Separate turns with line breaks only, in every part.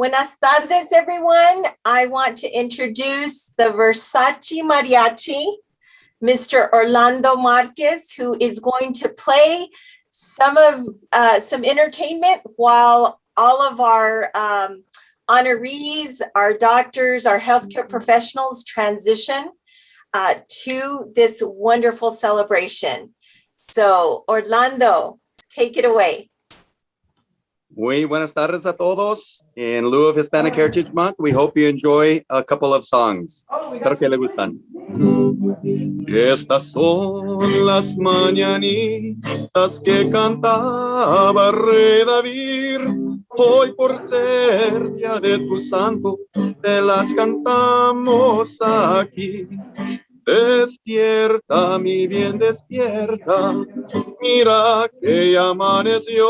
Buenas tardes, everyone. I want to introduce the Versace Mariachi, Mr. Orlando Marquez, who is going to play some entertainment while all of our honorees, our doctors, our healthcare professionals transition to this wonderful celebration. So, Orlando, take it away.
Muy buenas tardes a todos. In lieu of Hispanic Heritage Month, we hope you enjoy a couple of songs. Espero que le gustan. Estas son las mañanitas que cantaba Rey David. Hoy por ser día de tu santo, te las cantamos aquí. Despierta, mi bien, despierta. Mira que ya amaneció.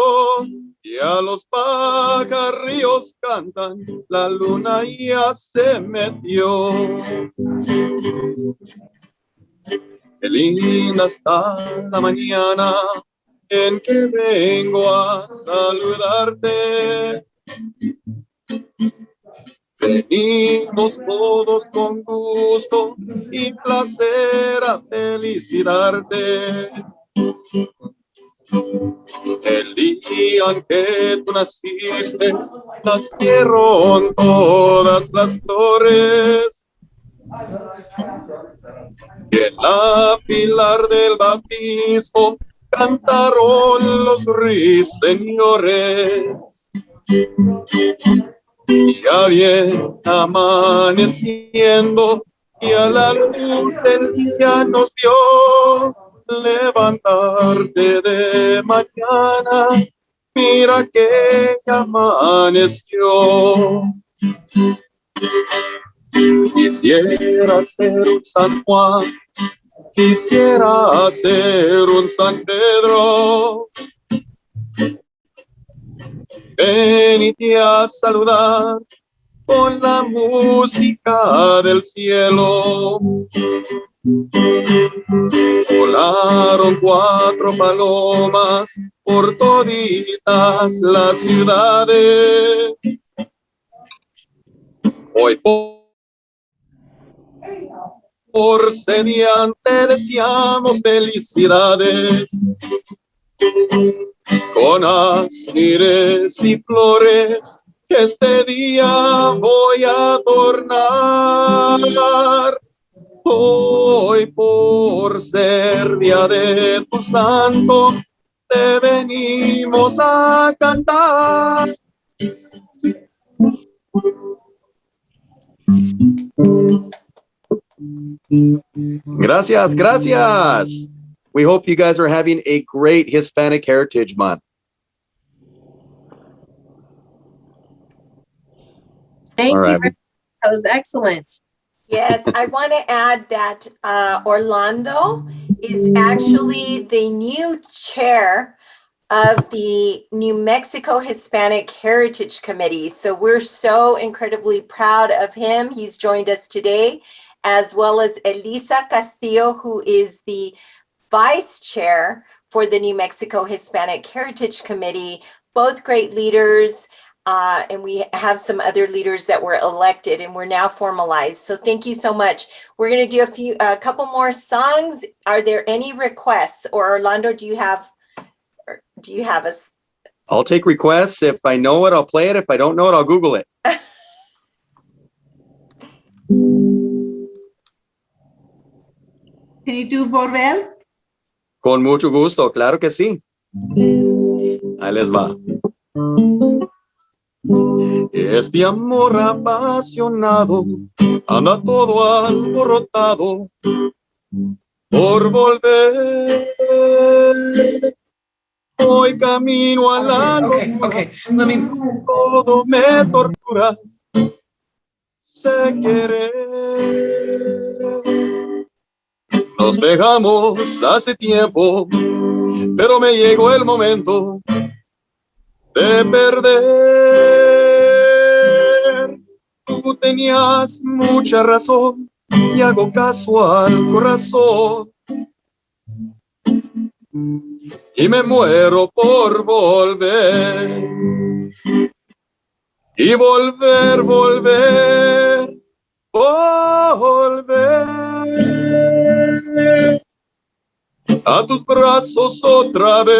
Y a los pajarillos cantan, la luna ya se metió. Qué linda está la mañana en que vengo a saludarte. Venimos todos con gusto y placer a felicitarte. El día en que tú naciste, nacieron todas las flores. Y en la pilar del bautismo cantaron los ruiseñores. Ya bien amaneciendo y a la luz del día nos dio. Levantarte de mañana, mira que ya amaneció. Quisiera ser un San Juan, quisiera ser un San Pedro. Venite a saludar con la música del cielo. Volaron 4 palomas por toditas las ciudades. Hoy por sediante deseamos felicidades. Con asnires y flores este día voy a adornar. Hoy por ser día de tu santo, te venimos a cantar. Gracias, gracias. We hope you guys are having a great Hispanic Heritage Month.
Thank you. That was excellent.
Yes, I want to add that Orlando is actually the new chair of the New Mexico Hispanic Heritage Committee. So we're so incredibly proud of him. He's joined us today, as well as Elisa Castillo, who is the vice chair for the New Mexico Hispanic Heritage Committee, both great leaders. And we have some other leaders that were elected and we're now formalized. So thank you so much. We're going to do a couple more songs. Are there any requests? Or Orlando, do you have us?
I'll take requests. If I know it, I'll play it. If I don't know it, I'll Google it.
Can you do Borrell?
Con mucho gusto, claro que sí. Ahí les va. Este amor apasionado anda todo alborotado por volver. Hoy camino a la locura, todo me tortura, sé querer. Nos dejamos hace tiempo, pero me llegó el momento de perder. Tú tenías mucha razón y hago caso al corazón y me muero por volver. y volver, volver, volver a tus brazos otra vez.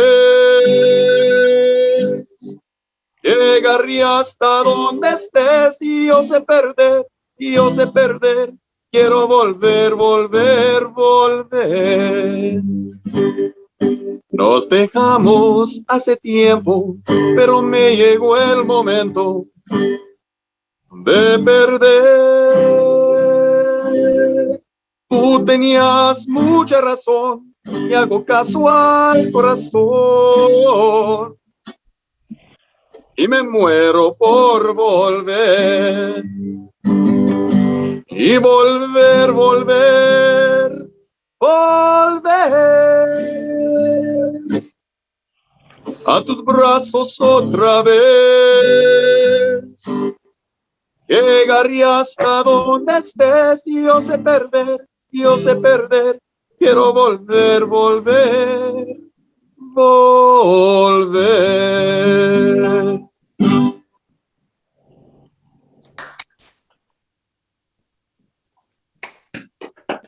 Llegaré hasta donde estés y yo sé perder, y yo sé perder. Quiero volver, volver, volver. Nos dejamos hace tiempo, pero me llegó el momento de perder. Tú tenías mucha razón y hago caso al corazón. Y me muero por volver. Y volver, volver, volver a tus brazos otra vez. Llegaré hasta donde estés y yo sé perder, yo sé perder. Quiero volver, volver, volver.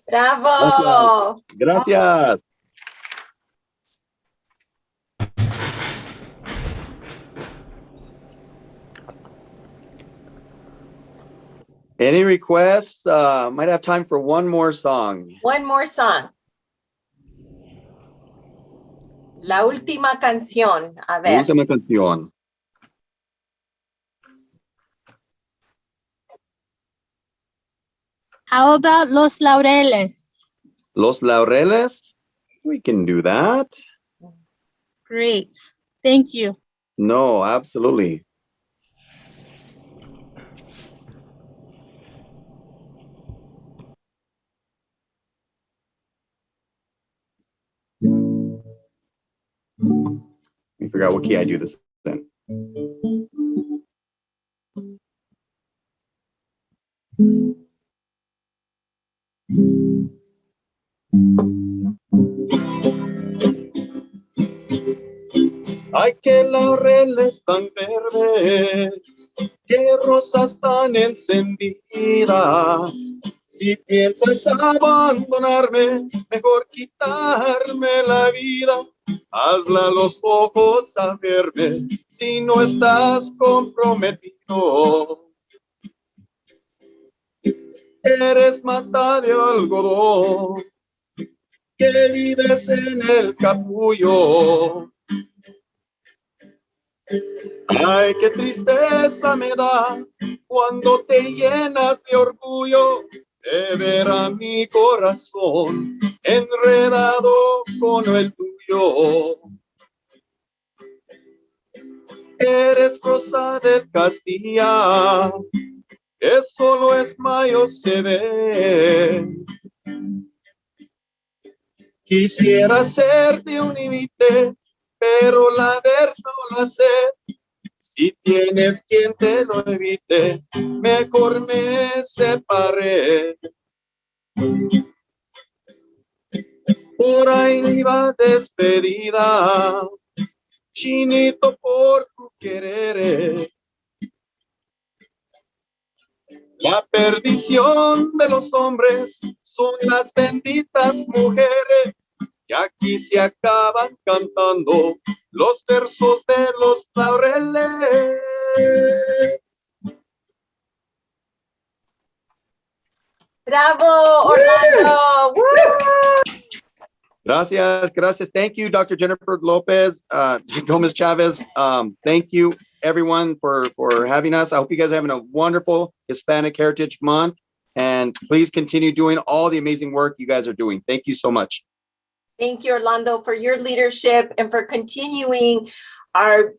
Bravo.
Gracias. Any requests? Might have time for one more song.
One more song. La última canción. A ver.
Última canción.
How about Los Laureles?
Los Laureles? We can do that.
Great. Thank you.
No, absolutely. I forgot what key I do this in. Ay, qué laureles tan verdes, qué rosas tan encendidas. Si piensas abandonarme, mejor quitarme la vida. Hazla los ojos a verme si no estás comprometido. Eres mata de algodón que vives en el capullo. Ay, qué tristeza me da cuando te llenas de orgullo de ver a mi corazón enredado con el tuyo. Eres rosa del Castilla, que solo es mayo se ve. Quisiera hacerte un invite, pero la verdad no la sé. Si tienes quien te lo evite, mejor me separé. Por ahí va despedida, chinito por tu querer. La perdición de los hombres son las benditas mujeres. Y aquí se acaban cantando los versos de los laureles.
Bravo, Orlando. Woo!
Gracias, gracias. Thank you, Dr. Jennifer Lopez, Gomez Chavez. Thank you, everyone, for having us. I hope you guys are having a wonderful Hispanic Heritage Month. And please continue doing all the amazing work you guys are doing. Thank you so much.
Thank you, Orlando, for your leadership and for continuing our,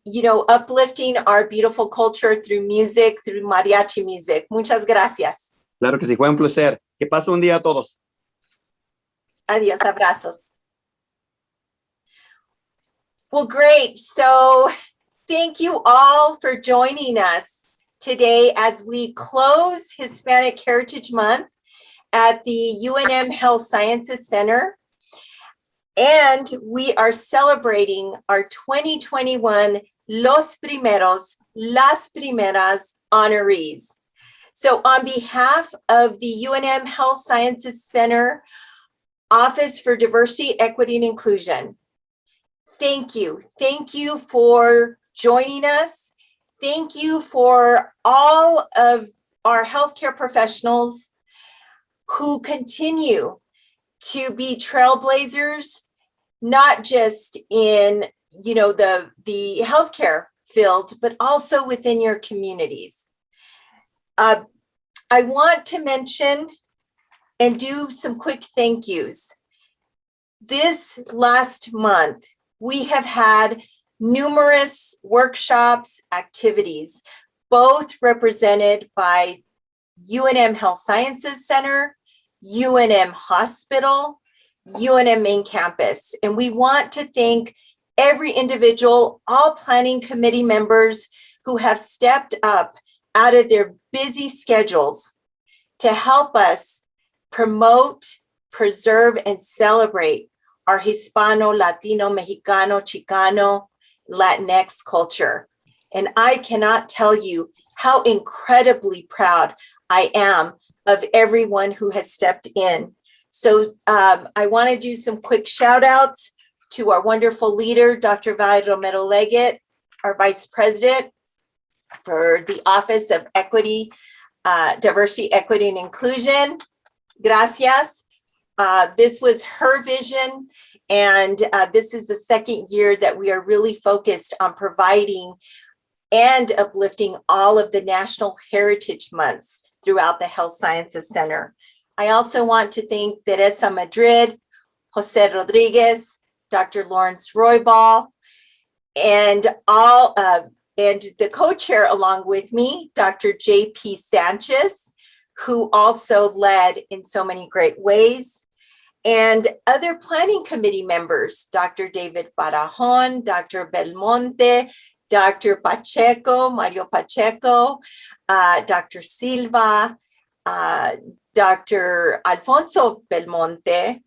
uplifting our beautiful culture through music, through mariachi music. Muchas gracias.
Claro que sí, fue un placer. Que pase un día a todos.
Adiós, abrazos. Well, great. So thank you all for joining us today as we close Hispanic Heritage Month at the UNM Health Sciences Center. And we are celebrating our 2021 Los Primeros, Las Primeras honorees. So on behalf of the UNM Health Sciences Center Office for Diversity, Equity, and Inclusion, thank you. Thank you for joining us. Thank you for all of our healthcare professionals who continue to be trailblazers, not just in the healthcare field, but also within your communities. I want to mention and do some quick thank yous. This last month, we have had numerous workshops, activities, both represented by UNM Health Sciences Center, UNM Hospital, UNM Main Campus. And we want to thank every individual, all planning committee members who have stepped up out of their busy schedules to help us promote, preserve, and celebrate our Hispano, Latino, Mexicano, Chicano, Latinx culture. And I cannot tell you how incredibly proud I am of everyone who has stepped in. So I want to do some quick shout outs to our wonderful leader, Dr. Valerie Romero-Leggott, our Vice President for the Office of Equity, Diversity, Equity, and Inclusion. Gracias. This was her vision, and this is the second year that we are really focused on providing and uplifting all of the National Heritage Months throughout the Health Sciences Center. I also want to thank Teresa Madrid, Jose Rodriguez, Dr. Lawrence Roybal, and all and the co-chair along with me, Dr. J.P. Sanchez, who also led in so many great ways, and other planning committee members, Dr. David Barajon, Dr. Belmonte, Dr. Pacheco, Mario Pacheco, Dr. Silva, Dr. Alfonso Belmonte,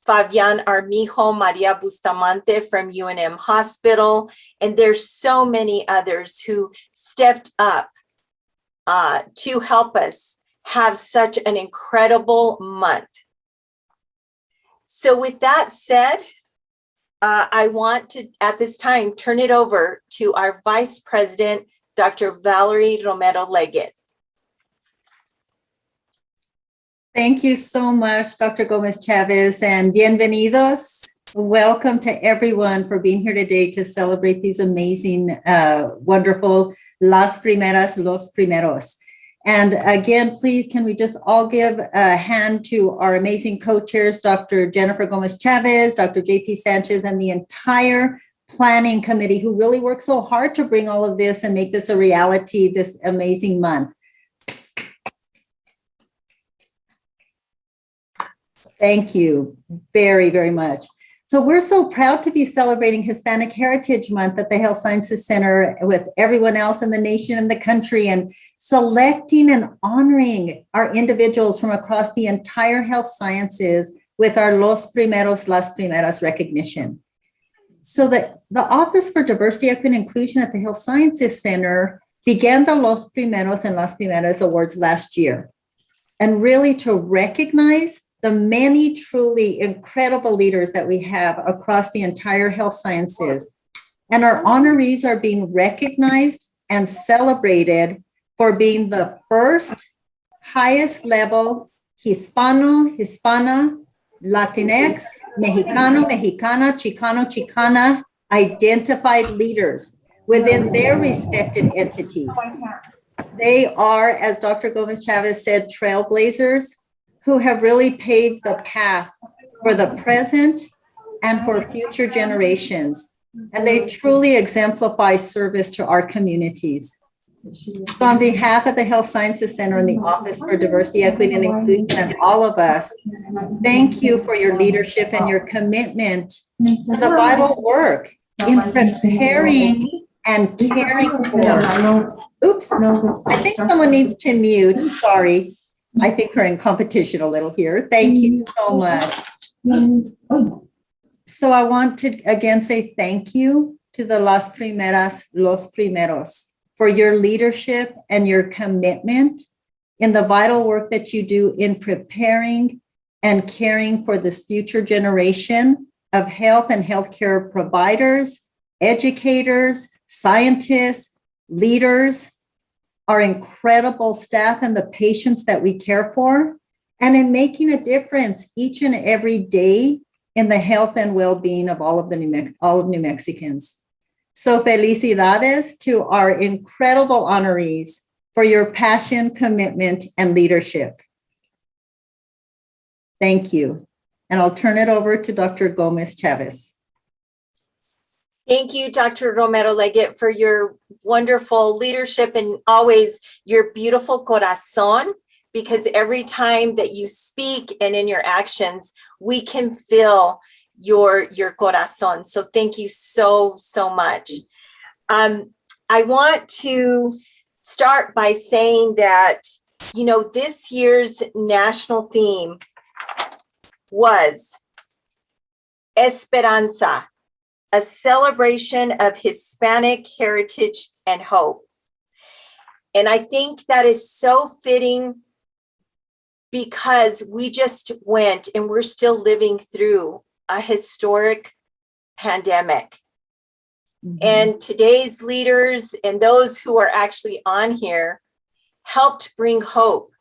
Fabian Armijo, Maria Bustamante from UNM Hospital, and there's so many others who stepped up to help us have such an incredible month. So with that said, I want to, at this time, turn it over to our Vice President, Dr. Valerie Romero-Leggott.
Thank you so much, Dr. Gomez-Chavez, and bienvenidos. Welcome to everyone for being here today to celebrate these amazing, wonderful Las Primeras, Los Primeros. And again, please, can we just all give a hand to our amazing co-chairs, Dr. Jennifer Gomez-Chavez, Dr. J.P. Sanchez, and the entire planning committee who really worked so hard to bring all of this and make this a reality this amazing month. Thank you very, very much. So we're so proud to be celebrating Hispanic Heritage Month at the Health Sciences Center with everyone else in the nation and the country, and selecting and honoring our individuals from across the entire health sciences with our Los Primeros, Las Primeras recognition. So the Office for Diversity, Equity, and Inclusion at the Health Sciences Center began the Los Primeros and Las Primeras Awards last year, and really to recognize the many truly incredible leaders that we have across the entire health sciences. And our honorees are being recognized and celebrated for being the first highest level Hispano, Hispana, Latinx, Mexicano, Mexicana, Chicano, Chicana identified leaders within their respective entities. They are, as Dr. Gomez-Chavez said, trailblazers who have really paved the path for the present and for future generations. And they truly exemplify service to our communities. So on behalf of the Health Sciences Center and the Office for Diversity, Equity, and Inclusion, and all of us, thank you for your leadership and your commitment to the vital work in preparing and caring for. Oops, I think someone needs to mute, sorry. I think we're in competition a little here. Thank you so much. So I want to again say thank you to the las primeras, los primeros for your leadership and your commitment in the vital work that you do in preparing and caring for this future generation of health and healthcare providers, educators, scientists, leaders, our incredible staff and the patients that we care for, and in making a difference each and every day in the health and well-being of all of New Mexicans. So felicidades to our incredible honorees for your passion, commitment, and leadership. Thank you. And I'll turn it over to Dr. Gomez Chavez.
Thank you, Dr. Romero-Leggott, for your wonderful leadership and always your beautiful corazón, because every time that you speak and in your actions, we can feel your corazón. So thank you so much. I want to start by saying that, you know, this year's national theme was Esperanza, a celebration of Hispanic heritage and hope. And I think that is so fitting because we just went and we're still living through a historic pandemic. Mm-hmm. And today's leaders and those who are actually on here helped bring hope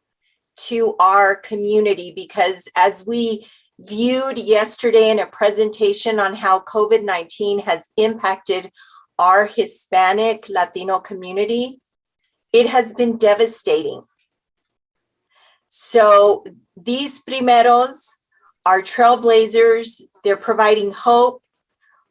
to our community, because as we viewed yesterday in a presentation on how COVID-19 has impacted our Hispanic Latino community, it has been devastating. So these primeros are trailblazers. They're providing hope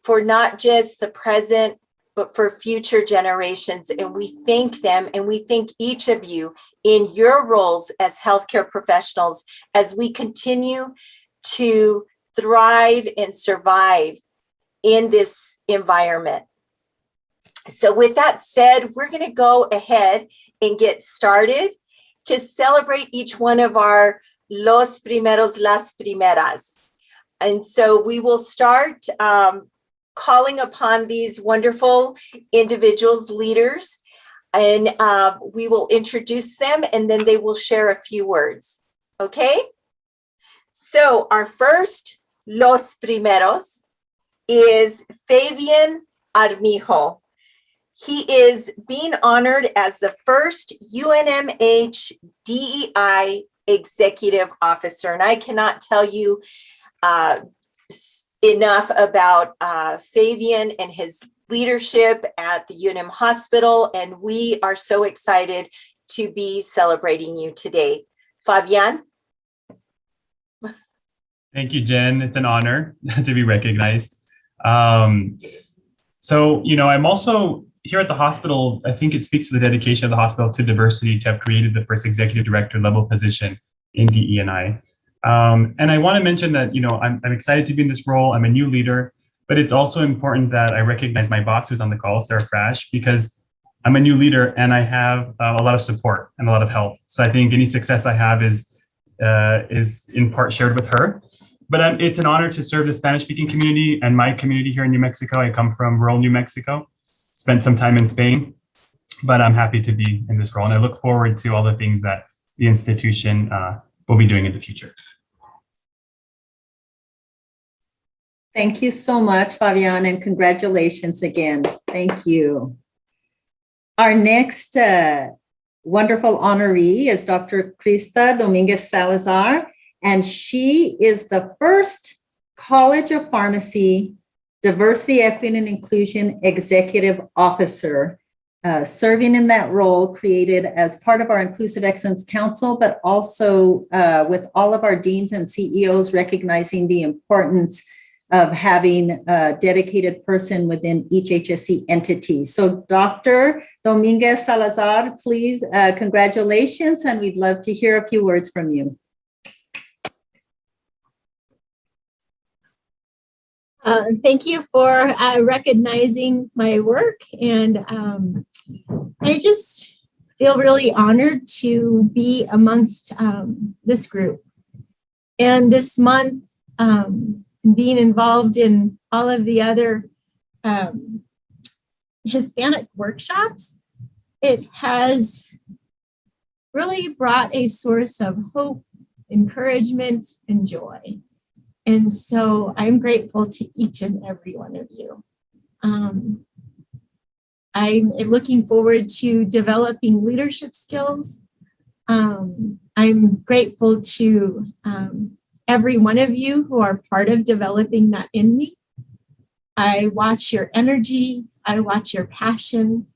for not just the present, but for future generations. And we thank them, and we thank each of you in your roles as healthcare professionals as we continue to thrive and survive in this environment. So with that said, we're going to go ahead and get started to celebrate each one of our los primeros, las primeras. And so we will start calling upon these wonderful individuals, leaders, and we will introduce them, and then they will share a few words. Okay? So our first los primeros is Fabian Armijo. He is being honored as the first UNMH DEI executive officer. And I cannot tell you enough about Fabian and his leadership at the UNM Hospital. And we are so excited to be celebrating you today. Fabian?
Thank you, Jen. It's an honor to be recognized. So, you know, I'm also here at the hospital. I think it speaks to the dedication of the hospital to diversity to have created the first executive director level position in DE&I. And I want to mention that, you know, I'm excited to be in this role. I'm a new leader, but it's also important that I recognize my boss who's on the call, Sarah Frash, because I'm a new leader and I have a lot of support and a lot of help. So I think any success I have is in part shared with her. But it's an honor to serve the Spanish-speaking community and my community here in New Mexico. I come from rural New Mexico, spent some time in Spain, but I'm happy to be in this role. And I look forward to all the things that the institution will be doing in the future.
Thank you so much, Fabian, and congratulations again. Thank you. Our next wonderful honoree is Dr. Krista Dominguez Salazar, and she is the first College of Pharmacy Diversity, Equity, and Inclusion Executive Officer, serving in that role created as part of our Inclusive Excellence Council, but also with all of our deans and CEOs recognizing the importance of having a dedicated person within each HSC entity. So Dr. Dominguez Salazar, please, congratulations, and we'd love to hear a few words from you.
Thank you for recognizing my work, and I just feel really honored to be amongst this group. And this month, being involved in all of the other Hispanic workshops, it has really brought a source of hope, encouragement, and joy. And so I'm grateful to each and every one of you. I'm looking forward to developing leadership skills. I'm grateful to every one of you who are part of developing that in me. I watch your energy. I watch your passion.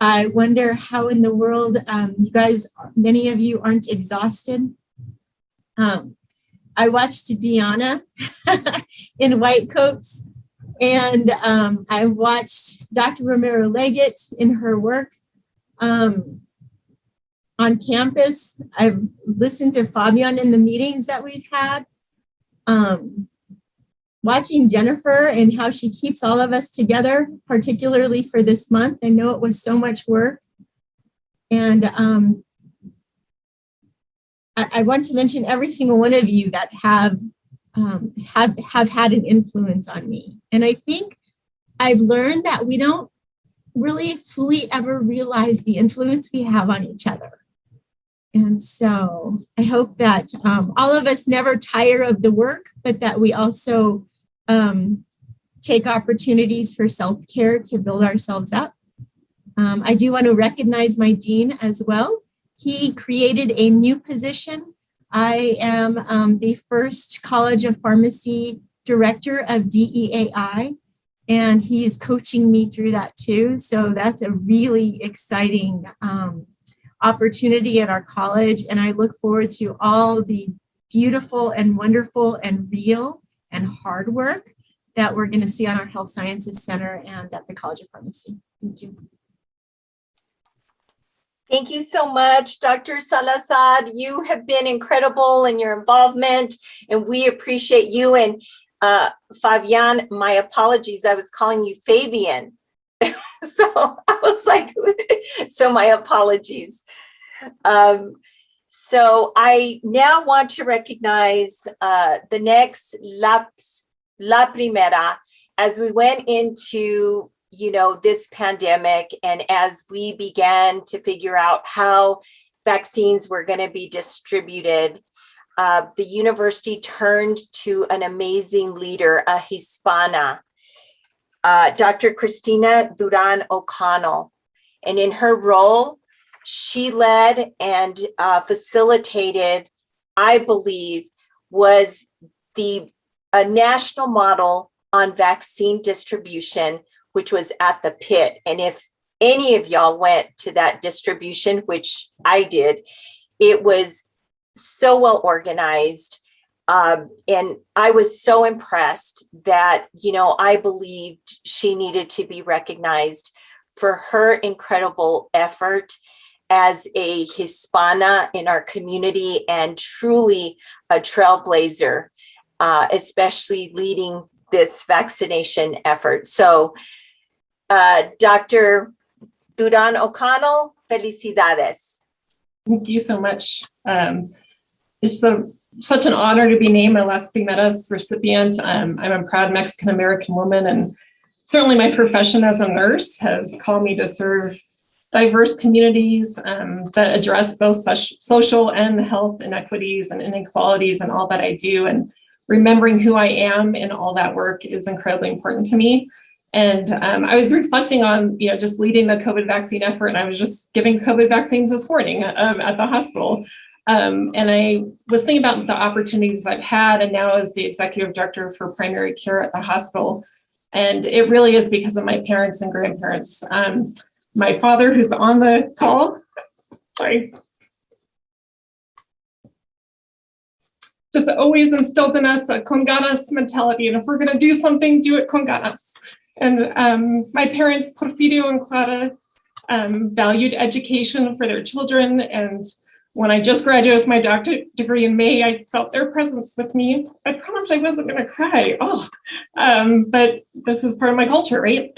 I wonder how in the world you guys, many of you aren't exhausted. I watched Deanna in white coats, and I watched Dr. Romero-Leggott in her work on campus. I've listened to Fabian in the meetings that we've had. Watching Jennifer and how she keeps all of us together, particularly for this month. I know it was so much work. And I want to mention every single one of you that have had an influence on me. And I think I've learned that we don't really fully ever realize the influence we have on each other. And so I hope that all of us never tire of the work, but that we also take opportunities for self-care to build ourselves up. I do want to recognize my dean as well. He created a new position. I am the first College of Pharmacy director of DEAI, and he's coaching me through that too. So that's a really exciting opportunity at our college. And I look forward to all the beautiful and wonderful and real and hard work that we're going to see on our Health Sciences Center and at the College of Pharmacy. Thank you.
Thank you so much, Dr. Salazar. You have been incredible in your involvement, and we appreciate you. And Fabian, my apologies, I was calling you Fabian. So I was like, so my apologies. So I now want to recognize the next La Primera, as we went into this pandemic, and as we began to figure out how vaccines were going to be distributed, the university turned to an amazing leader, a Hispana, Dr. Cristina Duran O'Connell. And in her role, she led and facilitated, I believe, was a national model on vaccine distribution, which was at the pit. And if any of y'all went to that distribution, which I did, it was so well organized. And I was so impressed that, I believed she needed to be recognized for her incredible effort as a Hispana in our community, and truly a trailblazer, especially leading this vaccination effort. So, Dr. Duran O'Connell, felicidades.
Thank you so much. It's such an honor to be named my Las Primeras recipient. I'm a proud Mexican-American woman, and certainly my profession as a nurse has called me to serve diverse communities that address both social and health inequities and inequalities and all that I do. And remembering who I am in all that work is incredibly important to me. And I was reflecting on, just leading the COVID vaccine effort, and I was just giving COVID vaccines this morning at the hospital. And I was thinking about the opportunities I've had, and now as the executive director for primary care at the hospital. And it really is because of my parents and grandparents. My father, who's on the call, just always instilled in us a con ganas mentality. And if we're gonna do something, do it con ganas. And my parents, Porfirio and Clara, valued education for their children. And when I just graduated with my doctorate degree in May, I felt their presence with me. I promised I wasn't gonna cry. But this is part of my culture, right?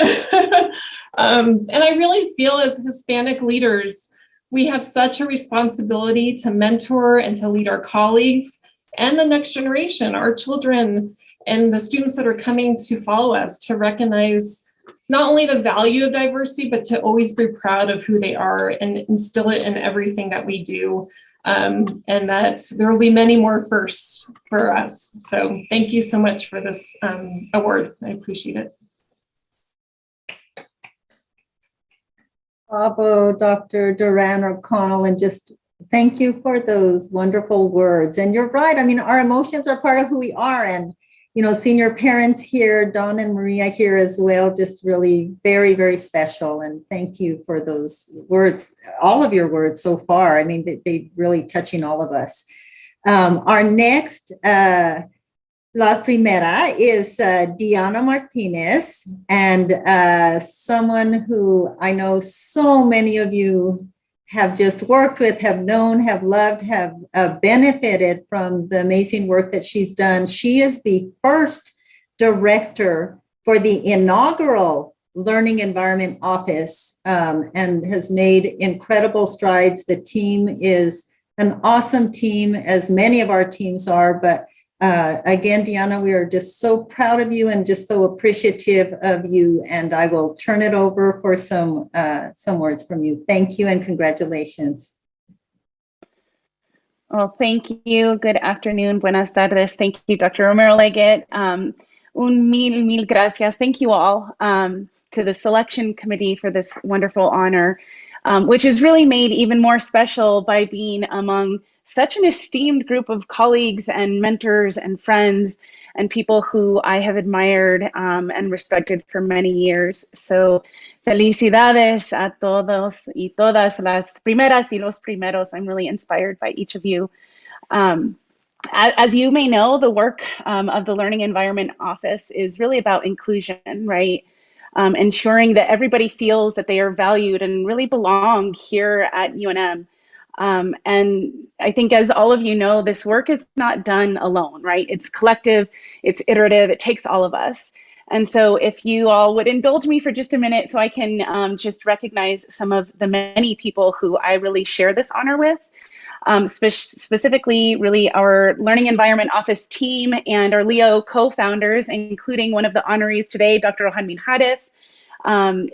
And I really feel as Hispanic leaders, we have such a responsibility to mentor and to lead our colleagues and the next generation, our children, and the students that are coming to follow us, to recognize not only the value of diversity, but to always be proud of who they are and instill it in everything that we do. And that there will be many more firsts for us. So thank you so much for this award. I appreciate it.
Bravo, Dr. Duran O'Connell, and just thank you for those wonderful words. And you're right. I mean, our emotions are part of who we are. And, you know, seeing your parents here, Don and Maria here as well, just really very, very special. And thank you for those words, all of your words so far. I mean, they really touching all of us. Our next La Primera is Diana Martinez, and someone who I know so many of you have just worked with, have known, have loved, have benefited from the amazing work that she's done. She is the first director for the inaugural Learning Environment Office and has made incredible strides. The team is an awesome team, as many of our teams are, but again, Diana, we are just so proud of you and just so appreciative of you. And I will turn it over for some words from you. Thank you and congratulations.
Well, thank you. Good afternoon. Buenas tardes. Thank you, Dr. Romero-Leggott. Mil gracias. Thank you all to the selection committee for this wonderful honor, which is really made even more special by being among such an esteemed group of colleagues and mentors and friends and people who I have admired and respected for many years. So felicidades a todos y todas las primeras y los primeros. I'm really inspired by each of you. As you may know, the work of the Learning Environment Office is really about inclusion, right? Ensuring that everybody feels that they are valued and really belong here at UNM. And I think, as all of you know, this work is not done alone, right? It's collective, it's iterative, it takes all of us. And so if you all would indulge me for just a minute so I can just recognize some of the many people who I really share this honor with, specifically really our Learning Environment Office team and our LEO co-founders, including one of the honorees today, Dr. Rohan Minhares,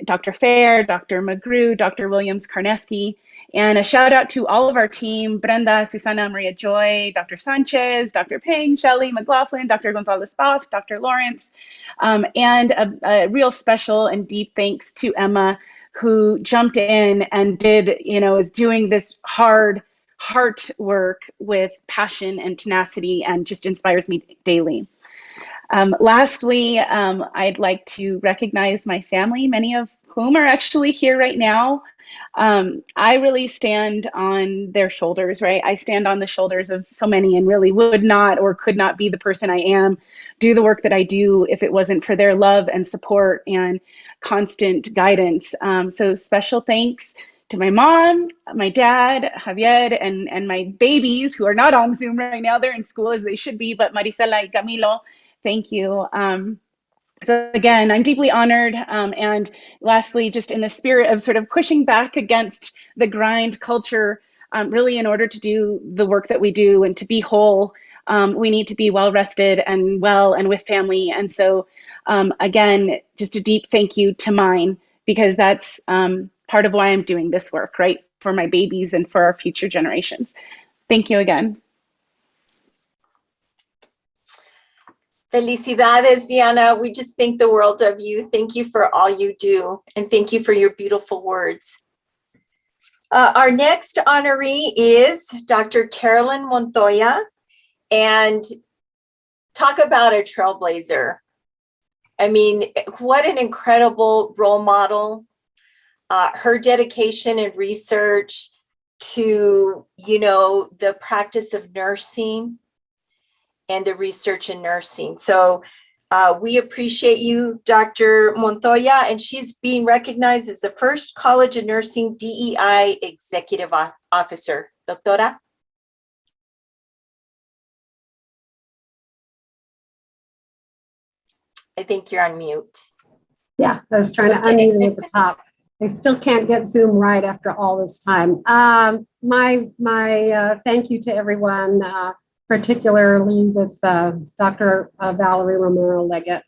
Dr. Fair, Dr. McGrew, Dr. Williams-Karneski, and a shout out to all of our team, Brenda, Susana, Maria Joy, Dr. Sanchez, Dr. Peng, Shelley, McLaughlin, Dr. Gonzalez-Bass, Dr. Lawrence, and a real special and deep thanks to Emma, who jumped in and did, is doing this hard heart work with passion and tenacity and just inspires me daily. Lastly, I'd like to recognize my family, many of whom are actually here right now. I really stand on their shoulders, right? I stand on the shoulders of so many and really would not or could not be the person I am, do the work that I do if it wasn't for their love and support and constant guidance. So special thanks to my mom, my dad, Javier, and my babies who are not on Zoom right now. They're in school as they should be, but Marisela and Camilo, thank you. So again, I'm deeply honored. And lastly, just in the spirit of sort of pushing back against the grind culture, really in order to do the work that we do and to be whole, we need to be well rested and well and with family. And so again, just a deep thank you to mine, because that's part of why I'm doing this work, right? For my babies and for our future generations. Thank you again.
Felicidades, Diana. We just think the world of you. Thank you for all you do. And thank you for your beautiful words. Our next honoree is Dr. Carolyn Montoya. And talk about a trailblazer. I mean, what an incredible role model. Her dedication and research to, the practice of nursing and the research in nursing. So we appreciate you, Dr. Montoya, and she's being recognized as the first College of Nursing DEI Executive Officer. Doctora? I think you're on mute.
Yeah, I was trying to unmute at the top. I still can't get Zoom right after all this time. My thank you to everyone, particularly with Dr. Valerie Romero-Leggott.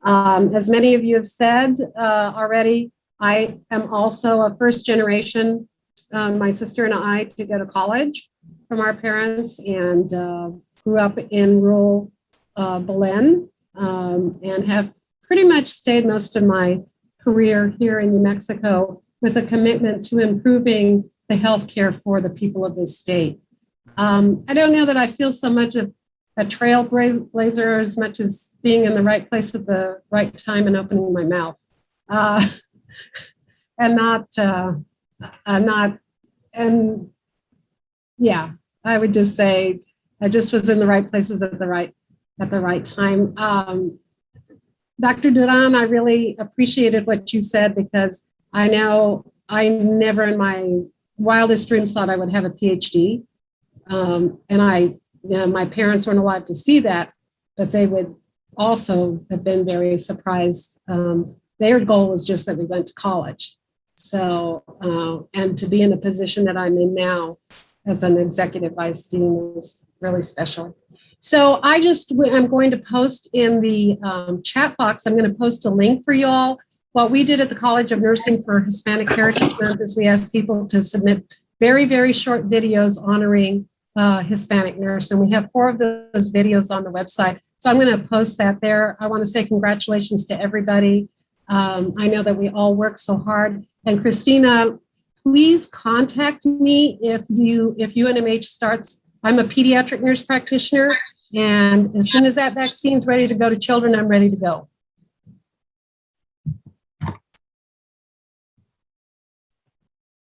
As many of you have said already, I am also a first generation, my sister and I, to go to college from our parents, and grew up in rural Belen, and have pretty much stayed most of my career here in New Mexico with a commitment to improving the healthcare for the people of this state. I don't know that I feel so much of a trailblazer as much as being in the right place at the right time and opening my mouth. And yeah, I would just say I just was in the right places at the right time. Dr. Duran, I really appreciated what you said, because I know I never in my wildest dreams thought I would have a PhD. And my parents weren't allowed to see that, but they would also have been very surprised. Their goal was just that we went to college. So, and to be in the position that I'm in now as an executive vice dean is really special. So I'm going to post in the chat box, I'm going to post a link for you all. What we did at the College of Nursing for Hispanic Heritage Month is we asked people to submit very, very short videos honoring Hispanic nurse. And we have 4 of those videos on the website. So I'm going to post that there. I want to say congratulations to everybody. I know that we all work so hard. And Christina, please contact me if UNMH starts. I'm a pediatric nurse practitioner, and as soon as that vaccine's ready to go to children, I'm ready to go.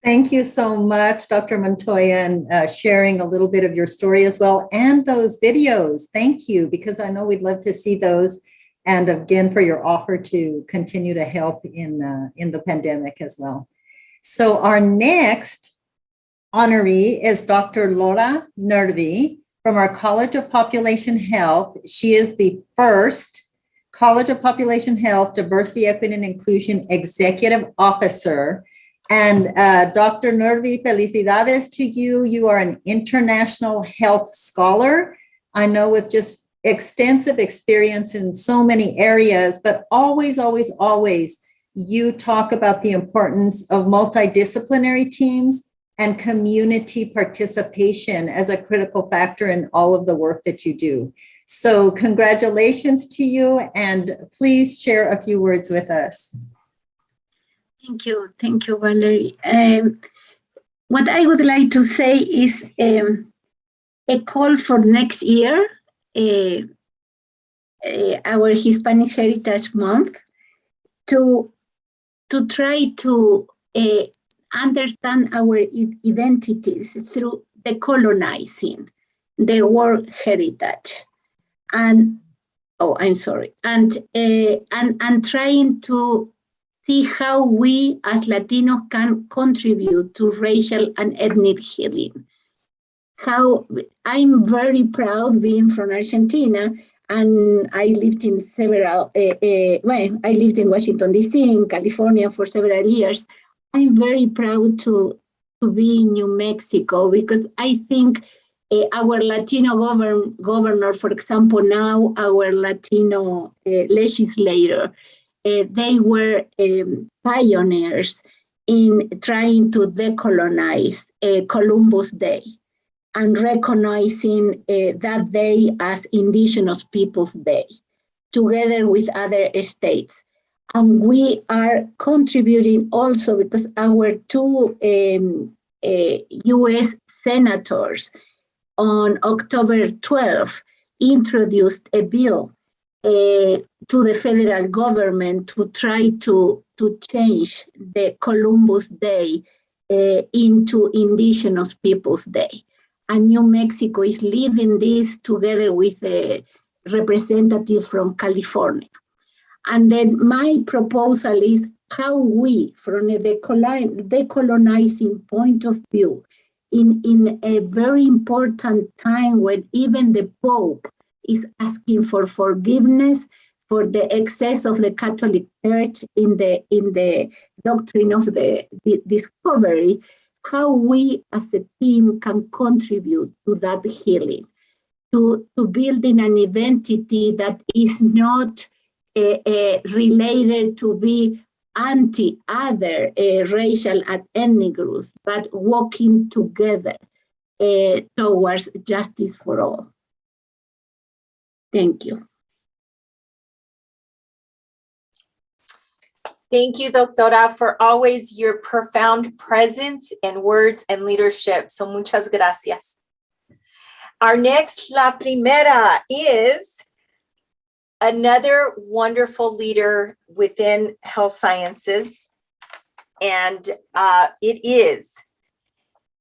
Thank you so much, Dr. Montoya, and sharing a little bit of your story as well, and those videos. Thank you, because I know we'd love to see those. And again, for your offer to continue to help in the pandemic as well. So our next honoree is Dr. Laura Nervi from our College of Population Health. She is the first College of Population Health Diversity, Equity, and Inclusion Executive Officer. And Dr. Nervi, felicidades to you. You are an international health scholar. I know, with just extensive experience in so many areas, but always, always, always, you talk about the importance of multidisciplinary teams and community participation as a critical factor in all of the work that you do. So congratulations to you, and please share a few words with us.
Thank you, Valerie. What I would like to say is a call for next year, our Hispanic Heritage Month, to try to understand our identities through decolonizing the world heritage, and trying to see how we as Latinos can contribute to racial and ethnic healing. How I'm very proud being from Argentina, and I lived in I lived in Washington, D.C., in California for several years. I'm very proud to be in New Mexico, because I think our Latino governor, for example, now our Latino legislator, they were pioneers in trying to decolonize Columbus Day and recognizing that day as Indigenous Peoples Day, together with other states. And we are contributing also because our 2 U.S. senators on October 12th introduced a bill to the federal government to try to change the Columbus Day into Indigenous Peoples Day. And New Mexico is leading this together with a representative from California. And then my proposal is how we, from a decolonizing point of view, in a very important time when even the Pope is asking for forgiveness for the excess of the Catholic Church in the doctrine of the discovery, how we as a team can contribute to that healing, to building an identity that is not related to be anti-other racial and ethnic groups, but working together towards justice for all. Thank you.
Thank you, Doctora, for always your profound presence and words and leadership. So muchas gracias. Our next La Primera is another wonderful leader within health sciences. And it is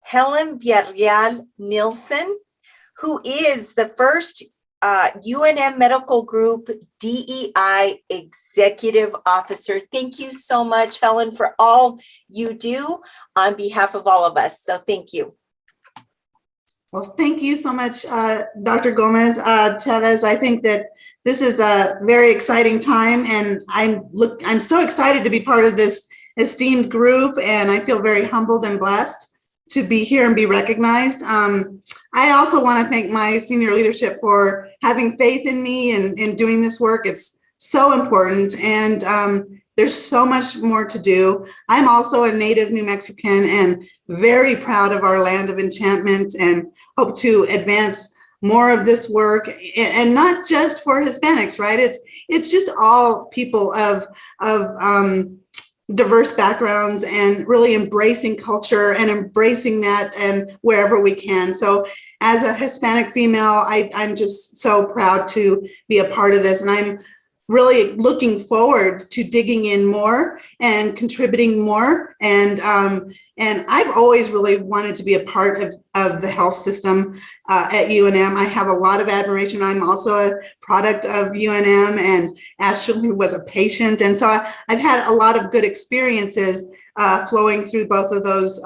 Helen Villarreal Nielsen, who is the first UNM Medical Group DEI Executive Officer. Thank you so much, Helen, for all you do on behalf of all of us. So thank you.
Well, thank you so much, Dr. Gomez Chavez. I think that this is a very exciting time, and I'm so excited to be part of this esteemed group, and I feel very humbled and blessed to be here and be recognized. I also want to thank my senior leadership for having faith in me and in doing this work. It's so important, and there's so much more to do. I'm also a native New Mexican and very proud of our land of enchantment, and hope to advance more of this work, and not just for Hispanics, right? It's just all people of diverse backgrounds, and really embracing culture and embracing that, and wherever we can. So as a Hispanic female, I'm just so proud to be a part of this, and I'm really looking forward to digging in more and contributing more. And I've always really wanted to be a part of the health system at UNM. I have a lot of admiration. I'm also a product of UNM and actually was a patient. And so I've had a lot of good experiences flowing through both of those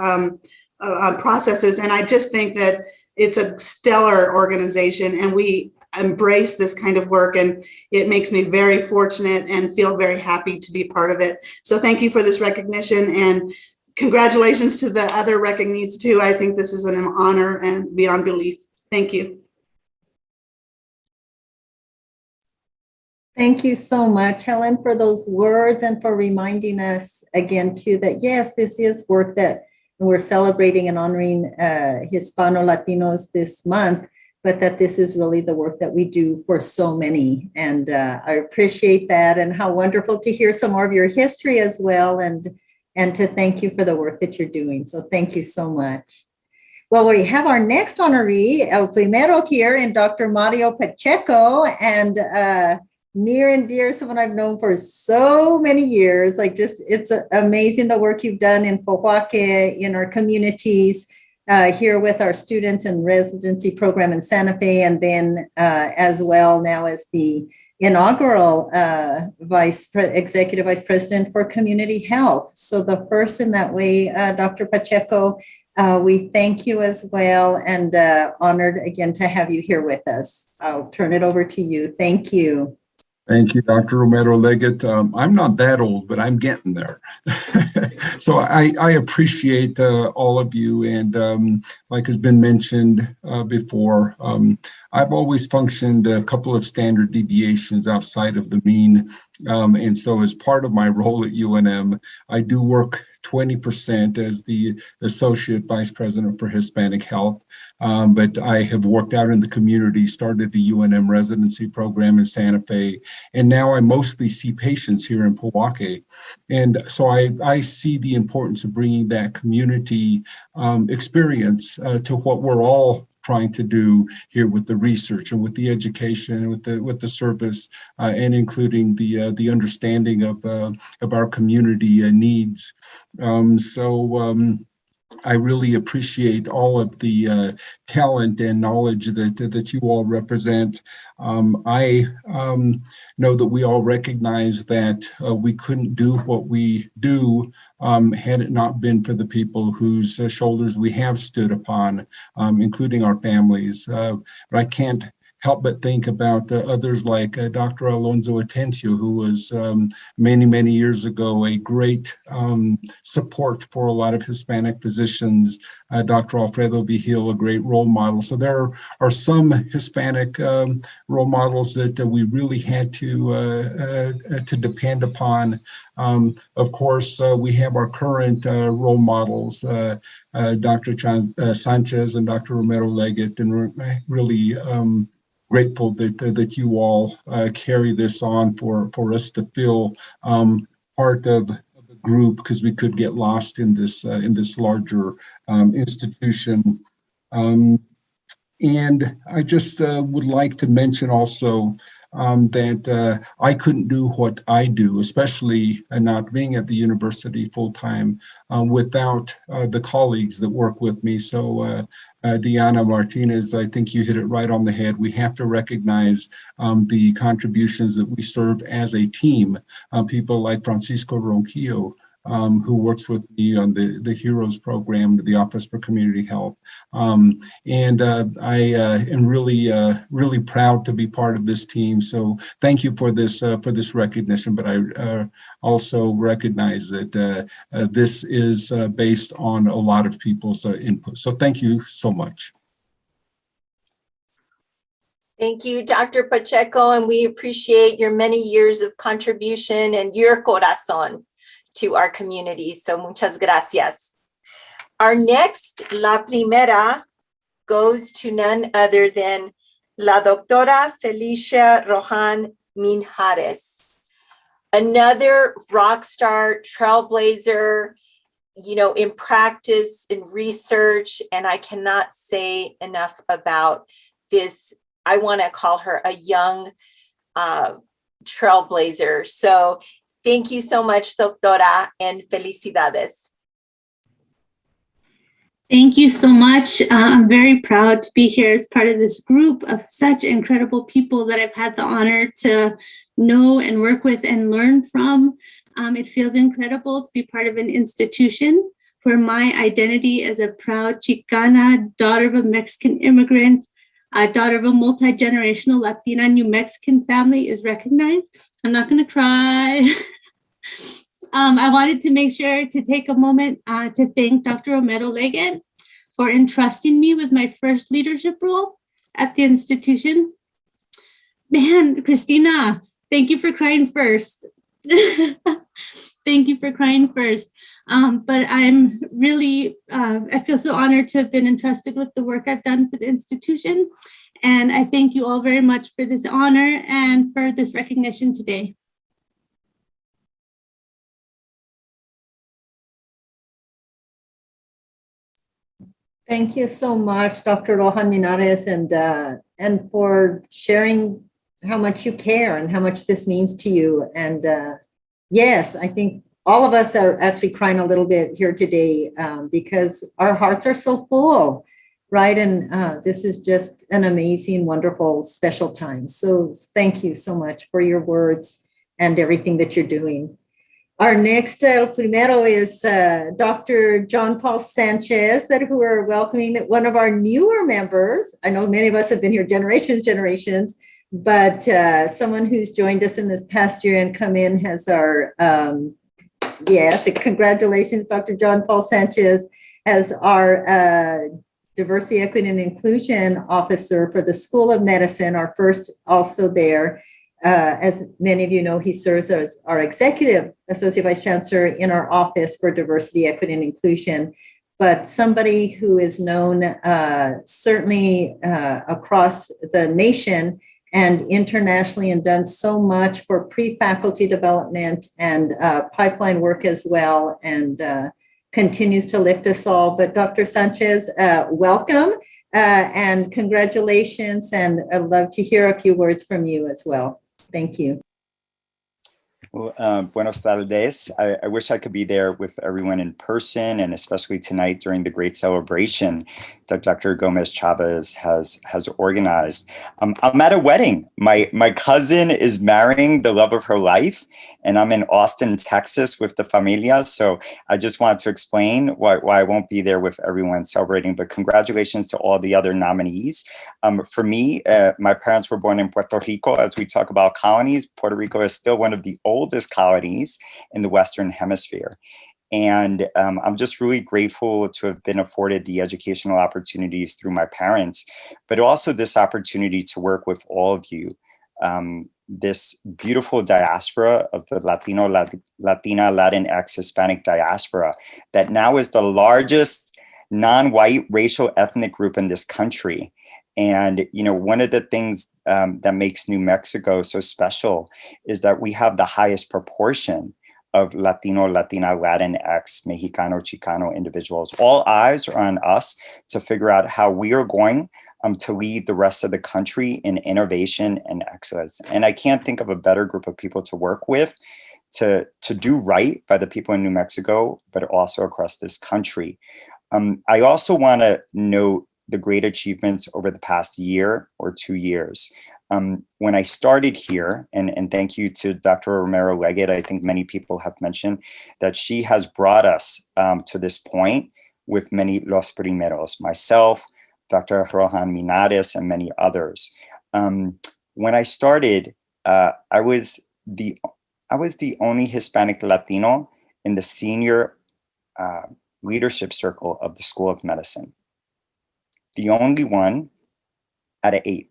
processes. And I just think that it's a stellar organization, and we embrace this kind of work, and it makes me very fortunate and feel very happy to be part of it. So thank you for this recognition, and congratulations to the other recognees too. I think this is an honor and beyond belief. Thank you.
Thank you so much, Helen, for those words, and for reminding us again too that yes, this is work that we're celebrating and honoring Hispano-Latinos this month, but that this is really the work that we do for so many. And I appreciate that, and how wonderful to hear some more of your history as well, and to thank you for the work that you're doing. So thank you so much. Well, we have our next honoree, El Primero here, in Dr. Mario Pacheco, and near and dear, someone I've known for so many years. Like, just, it's amazing the work you've done in Pojoaque, in our communities, here with our students and residency program in Santa Fe, and then as well now as the inaugural Executive Vice President for Community Health. So the first in that way, Dr. Pacheco, we thank you as well, and honored again to have you here with us. I'll turn it over to you. Thank you.
Thank you, Dr. Romero-Leggott. I'm not that old, but I'm getting there. So I appreciate all of you. And like has been mentioned before, I've always functioned a couple of standard deviations outside of the mean. And so as part of my role at UNM, I do work 20% as the Associate Vice President for Hispanic Health. But I have worked out in the community, started the UNM residency program in Santa Fe, and now I mostly see patients here in Pojoaque. And so I see the importance of bringing that community experience to what we're all trying to do here with the research and with the education, with the service, and including the understanding of our community needs. I really appreciate all of the talent and knowledge that you all represent. I know that we all recognize that we couldn't do what we do had it not been for the people whose shoulders we have stood upon, including our families. I can't help but think about others like Dr. Alonso Atencio, who was many, many years ago a great support for a lot of Hispanic physicians. Dr. Alfredo Vigil, a great role model. So there are some Hispanic role models that we really had to depend upon. Of course, we have our current role models, Dr. Sanchez and Dr. Romero-Leggott, and we're really grateful that you all carry this on for us to feel part of the group, because we could get lost in this larger institution. And I just would like to mention also that I couldn't do what I do, especially not being at the university full time, without the colleagues that work with me. So Diana Martinez, I think you hit it right on the head. We have to recognize the contributions that we serve as a team. People like Francisco Ronquillo, who works with me on the HEROES program, the Office for Community Health. And I am really proud to be part of this team. So thank you for this recognition, but I also recognize that this is based on a lot of people's input. So thank you so much.
Thank you, Dr. Pacheco, and we appreciate your many years of contribution and your corazón to our community. So muchas gracias. Our next, la primera, goes to none other than la doctora Felicia Rojan Minjares, another rock star, trailblazer, you know, in practice, in research, and I cannot say enough about this. I want to call her a young trailblazer. So thank you so much, doctora, and felicidades.
Thank you so much. I'm very proud to be here as part of this group of such incredible people that I've had the honor to know and work with and learn from. It feels incredible to be part of an institution where my identity as a proud Chicana, daughter of a Mexican immigrant, daughter of a multi-generational Latina New Mexican family is recognized. I'm not going to cry. I wanted to make sure to take a moment to thank Dr. Romero-Leggott for entrusting me with my first leadership role at the institution. Man, Christina, thank you for crying first. Thank you for crying first. But I'm really, I feel so honored to have been entrusted with the work I've done for the institution. And I thank you all very much for this honor and for this recognition today.
Thank you so much, Dr. Rojan Minjares, and for sharing how much you care and how much this means to you. And yes, I think all of us are actually crying a little bit here today because our hearts are so full, right? And this is just an amazing, wonderful, special time. So thank you so much for your words and everything that you're doing. Our next primero is Dr. John Paul Sanchez, who are welcoming one of our newer members. I know many of us have been here generations, but someone who's joined us in this past year and come in has our, yes, congratulations, Dr. John Paul Sanchez, as our Diversity, Equity, and Inclusion Officer for the School of Medicine, our first also there. As many of you know, he serves as our Executive Associate Vice Chancellor in our Office for Diversity, Equity, and Inclusion, but somebody who is known certainly across the nation and internationally, and done so much for pre-faculty development and pipeline work as well, and continues to lift us all. But Dr. Sanchez, welcome and congratulations, and I'd love to hear a few words from you as well. Thank you.
Buenos tardes. I wish I could be there with everyone in person, and especially tonight during the great celebration that Dr. Gomez Chavez has organized. I'm at a wedding. My cousin is marrying the love of her life, and I'm in Austin, Texas with the familia. So I just want to explain why I won't be there with everyone celebrating, but congratulations to all the other nominees. For me, my parents were born in Puerto Rico. As we talk about colonies, Puerto Rico is still one of the oldest colonies in the Western Hemisphere. And I'm just really grateful to have been afforded the educational opportunities through my parents, but also this opportunity to work with all of you. This beautiful diaspora of the Latino, Latina, Latinx, Hispanic diaspora that now is the largest non-white racial ethnic group in this country. And, you know, one of the things that makes New Mexico so special is that we have the highest proportion of Latino, Latina, Latinx, Mexicano, Chicano individuals. All eyes are on us to figure out how we are going to lead the rest of the country in innovation and excellence. And I can't think of a better group of people to work with to do right by the people in New Mexico, but also across this country. I also want to note the great achievements over the past year or 2 years. When I started here, and thank you to Dr. Romero-Leggott, I think many people have mentioned that she has brought us to this point with many Los Primeros, myself, Dr. Rohan Minares, and many others. When I started, I was the only Hispanic Latino in the senior leadership circle of the School of Medicine. The only one out of 8.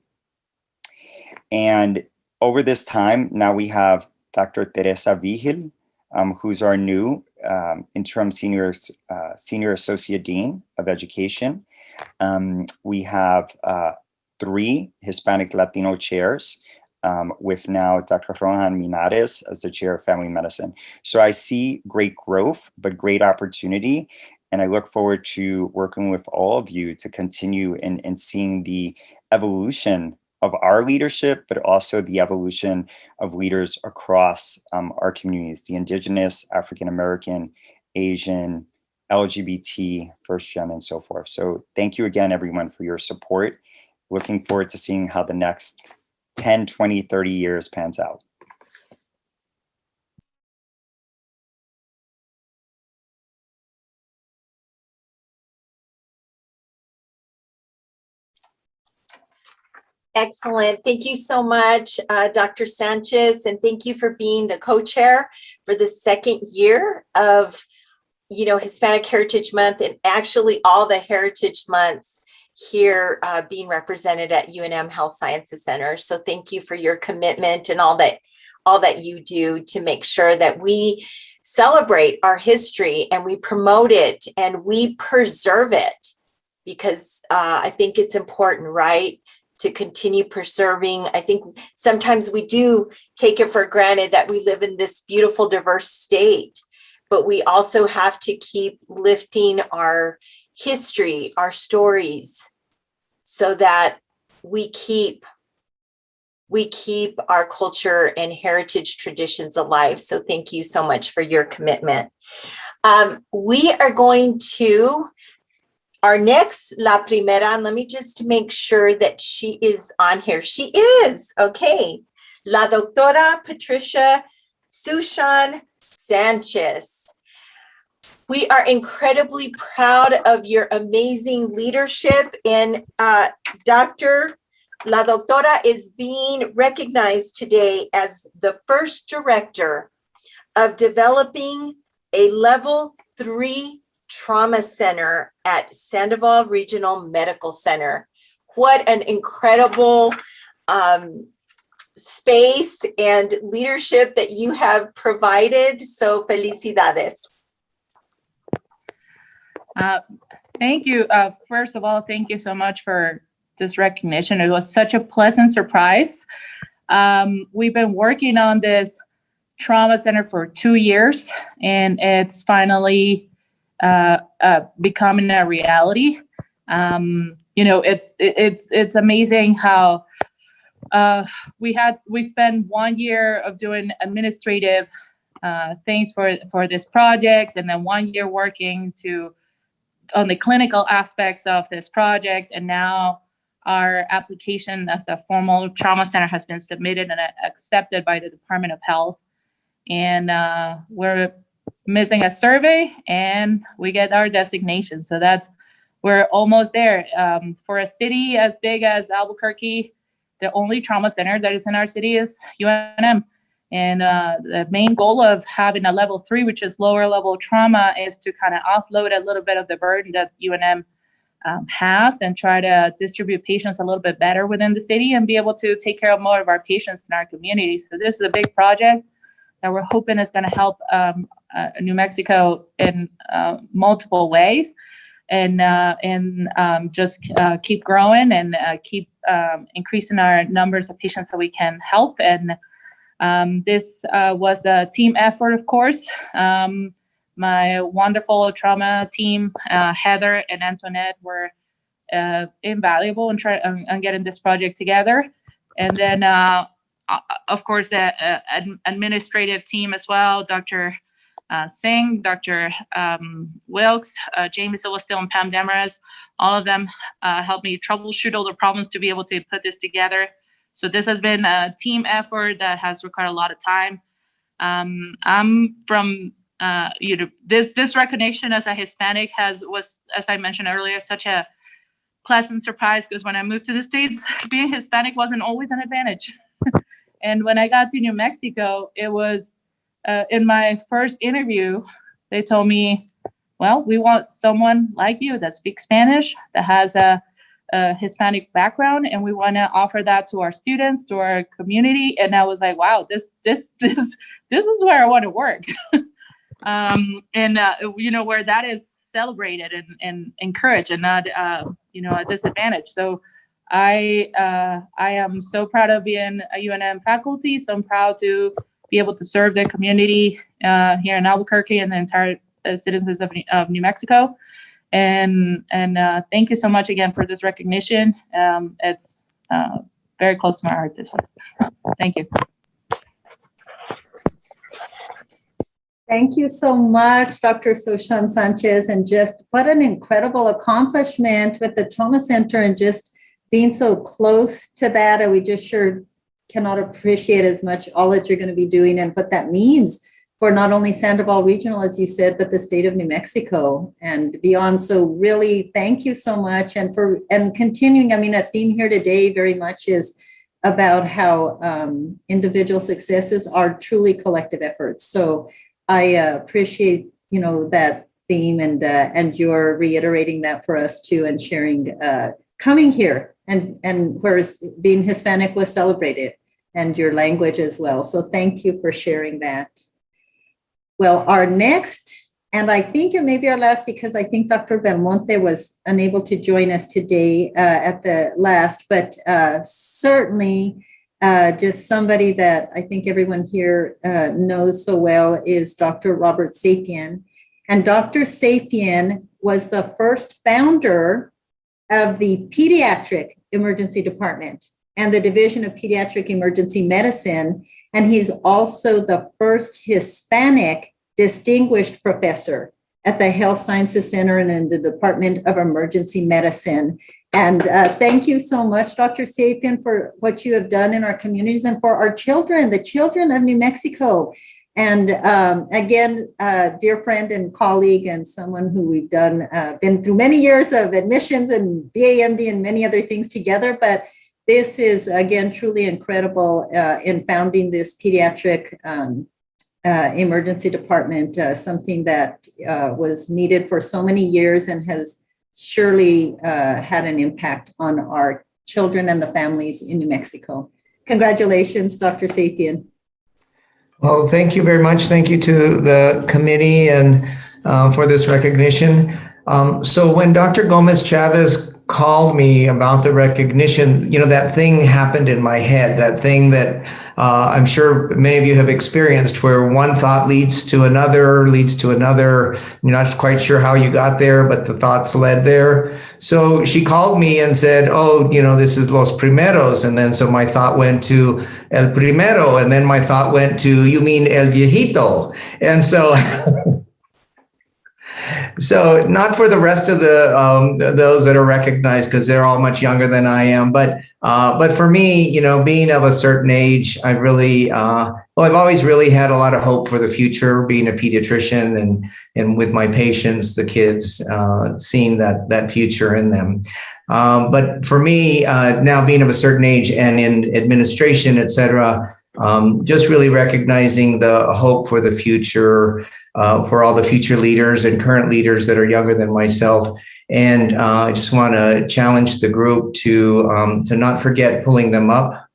And over this time, now we have Dr. Teresa Vigil, who's our new interim senior associate dean of education. We have 3 Hispanic Latino chairs, with now Dr. Rohan Minares as the chair of family medicine. So I see great growth, but great opportunity. And I look forward to working with all of you to continue in seeing the evolution of our leadership, but also the evolution of leaders across our communities, the Indigenous, African-American, Asian, LGBT, first gen, and so forth. So thank you again, everyone, for your support. Looking forward to seeing how the next 10, 20, 30 years pans out.
Excellent. Thank you so much, Dr. Sanchez, and thank you for being the co-chair for the 2nd year of, Hispanic Heritage Month, and actually all the Heritage Months here being represented at UNM Health Sciences Center. So thank you for your commitment and all that you do to make sure that we celebrate our history and we promote it and we preserve it, because I think it's important, right? To continue preserving. I think sometimes we do take it for granted that we live in this beautiful, diverse state, but we also have to keep lifting our history, our stories, so that we keep our culture and heritage traditions alive. So thank you so much for your commitment. We are going to our next La Primera, and let me just make sure that she is on here. She is, okay. La Doctora Patricia Sushan Sanchez. We are incredibly proud of your amazing leadership, and Dr. La Doctora is being recognized today as the first director of developing a level 3 trauma center at Sandoval Regional Medical Center. What an incredible space and leadership that you have provided. So felicidades.
Thank you. First of all, thank you so much for this recognition. It was such a pleasant surprise. We've been working on this trauma center for 2 years, and it's finally becoming a reality. It's amazing how we spent 1 year of doing administrative things for this project, and then 1 year working on the clinical aspects of this project. And now our application as a formal trauma center has been submitted and accepted by the Department of Health. And we're missing a survey and we get our designation. So we're almost there. For a city as big as Albuquerque, the only trauma center that is in our city is UNM. And the main goal of having a level 3, which is lower level trauma, is to kind of offload a little bit of the burden that UNM has and try to distribute patients a little bit better within the city and be able to take care of more of our patients in our community. So this is a big project that we're hoping is going to help New Mexico in multiple ways, and just keep growing and keep increasing our numbers of patients that we can help. And this was a team effort, of course. My wonderful trauma team, Heather and Antoinette, were invaluable in getting this project together. And then, of course, the administrative team as well, Dr. Singh, Dr. Wilkes, Chamiza was still in Pam Demarest. All of them helped me troubleshoot all the problems to be able to put this together. So this has been a team effort that has required a lot of time. I'm from, this recognition as a Hispanic was, as I mentioned earlier, such a pleasant surprise, because when I moved to the States, being Hispanic wasn't always an advantage. And when I got to New Mexico, it was in my first interview, they told me, well, we want someone like you that speaks Spanish, that has a Hispanic background, and we want to offer that to our students, to our community. And I was like, wow, this is where I want to work. Where that is celebrated and encouraged and not a disadvantage. So I am so proud of being a UNM faculty. So I'm proud to be able to serve the community here in Albuquerque and the entire citizens of New Mexico. And thank you so much again for this recognition. It's very close to my heart, this one. Thank you.
Thank you so much, Dr. Soshan Sanchez, and just what an incredible accomplishment with the Trauma Center and just being so close to that. And we just sure cannot appreciate as much all that you're going to be doing and what that means for not only Sandoval Regional, as you said, but the state of New Mexico and beyond. So really, thank you so much. And continuing, I mean, a theme here today very much is about how individual successes are truly collective efforts. So I appreciate, that theme and you're reiterating that for us too, and sharing, coming here and whereas being Hispanic was celebrated and your language as well. So thank you for sharing that. Well, our next, and I think it may be our last because I think Dr. Belmonte was unable to join us today at the last, but certainly just somebody that I think everyone here knows so well is Dr. Robert Sapien. And Dr. Sapien was the first founder of the Pediatric Emergency Department and the Division of Pediatric Emergency Medicine. And he's also the first Hispanic distinguished professor at the Health Sciences Center and in the Department of Emergency Medicine. And thank you so much, Dr. Sapien, for what you have done in our communities and for our children, the children of New Mexico. And again, dear friend and colleague and someone who we've been through many years of admissions and BAMD and many other things together. But this is, again, truly incredible in founding this pediatric emergency department, something that was needed for so many years and has surely had an impact on our children and the families in New Mexico. Congratulations, Dr. Sapien.
Well, thank you very much. Thank you to the committee and for this recognition. So when Dr. Gomez Chavez called me about the recognition, that thing happened in my head, that thing that I'm sure many of you have experienced where one thought leads to another. You're not quite sure how you got there, but the thoughts led there. So she called me and said, oh, this is Los Primeros. And then so my thought went to El Primero. And then my thought went to, you mean El Viejito. And so so not for the rest of those that are recognized, because they're all much younger than I am. But for me, being of a certain age, I really, I've always really had a lot of hope for the future, being a pediatrician and with my patients, the kids, seeing that future in them. But for me, now being of a certain age and in administration, et cetera, just really recognizing the hope for the future, for all the future leaders and current leaders that are younger than myself. And I just want to challenge the group to not forget pulling them up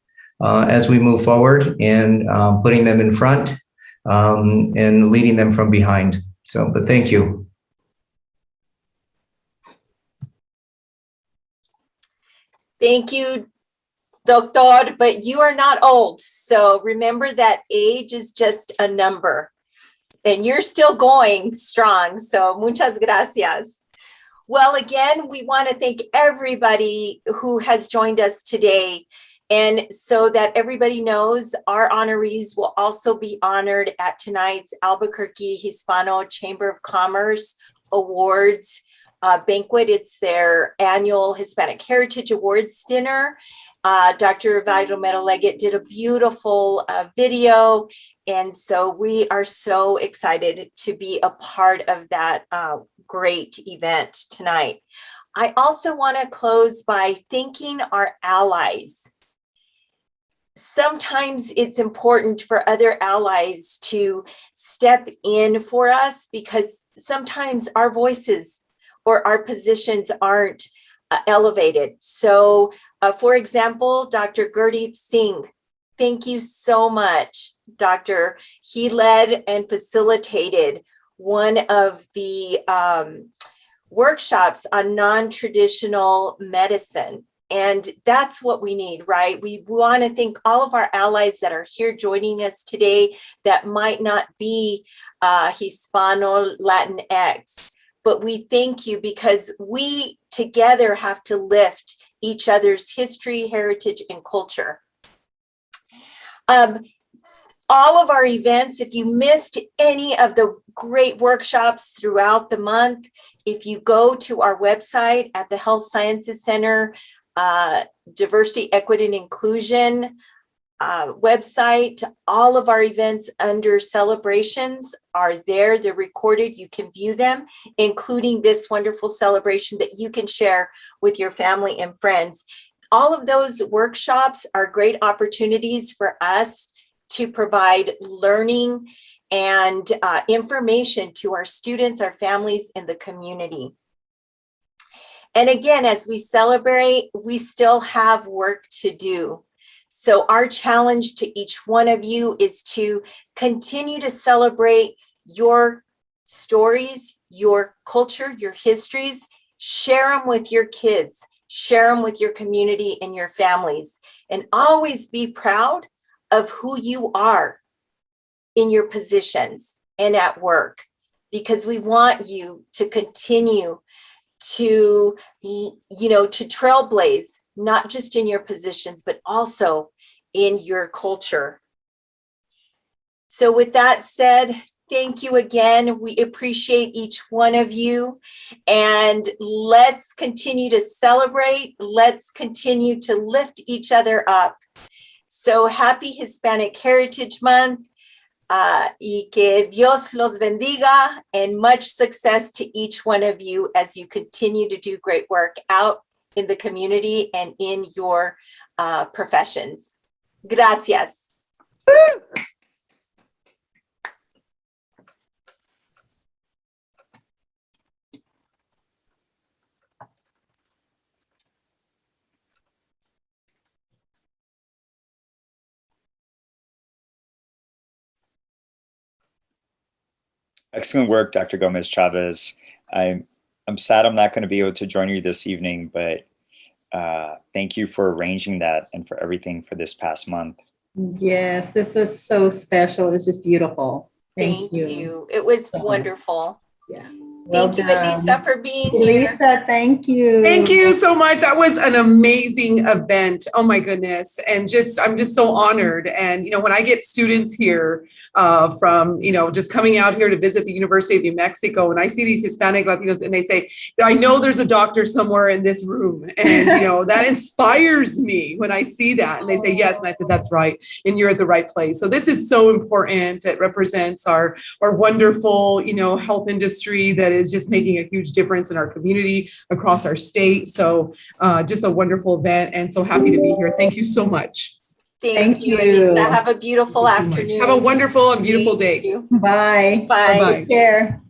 as we move forward and putting them in front and leading them from behind. But thank you.
Thank you, Doctor, but you are not old. So remember that age is just a number and you're still going strong. So muchas gracias. Well, again, we want to thank everybody who has joined us today. And so that everybody knows, our honorees will also be honored at tonight's Albuquerque Hispano Chamber of Commerce Awards banquet. It's their annual Hispanic Heritage Awards dinner. Dr. Romero-Leggott did a beautiful video. And so we are so excited to be a part of that great event tonight. I also want to close by thanking our allies. Sometimes it's important for other allies to step in for us because sometimes our voices or our positions aren't elevated. So, for example, Dr. Gurdeep Singh, thank you so much, Doctor. He led and facilitated one of the workshops on non-traditional medicine. And that's what we need, right? We want to thank all of our allies that are here joining us today that might not be Hispano Latinx. But we thank you because we together have to lift each other's history, heritage, and culture. All of our events, if you missed any of the great workshops throughout the month, if you go to our website at the Health Sciences Center, Diversity, Equity, and Inclusion website, all of our events under celebrations are there. They're recorded. You can view them, including this wonderful celebration that you can share with your family and friends. All of those workshops are great opportunities for us to provide learning and information to our students, our families, and the community. And again, as we celebrate, we still have work to do. So our challenge to each one of you is to continue to celebrate your stories, your culture, your histories, share them with your kids, share them with your community and your families, and always be proud of who you are in your positions and at work, because we want you to continue to, to trailblaze, not just in your positions, but also in your culture. So with that said, thank you again. We appreciate each one of you, and let's continue to celebrate. Let's continue to lift each other up. So happy Hispanic Heritage Month. Y que Dios los bendiga, and much success to each one of you as you continue to do great work out in the community and in your professions. Gracias.
Excellent work, Dr. Gomez Chavez. I'm sad I'm not going to be able to join you this evening, but thank you for arranging that and for everything for this past month.
Yes, this was so special. It was just beautiful.
Thank you. It was wonderful.
Yeah.
Thank you, Elisa, for being here.
Lisa, thank you.
Thank you so much. That was an amazing event. Oh my goodness. And I'm just so honored. And, when I get students here from, just coming out here to visit the University of New Mexico, and I see these Hispanic Latinos and they say, I know there's a doctor somewhere in this room. And, that inspires me when I see that. And they say, yes. And I said, that's right. And you're at the right place. So this is so important. It represents our wonderful, health industry that is just making a huge difference in our community across our state. So just a wonderful event and so happy to be here. Thank you so much.
Thank you, Elisa. Have a beautiful afternoon.
Have a wonderful and beautiful day.
Bye.
Bye.
Bye.
Take care.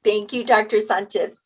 Thank you, Dr. Sanchez.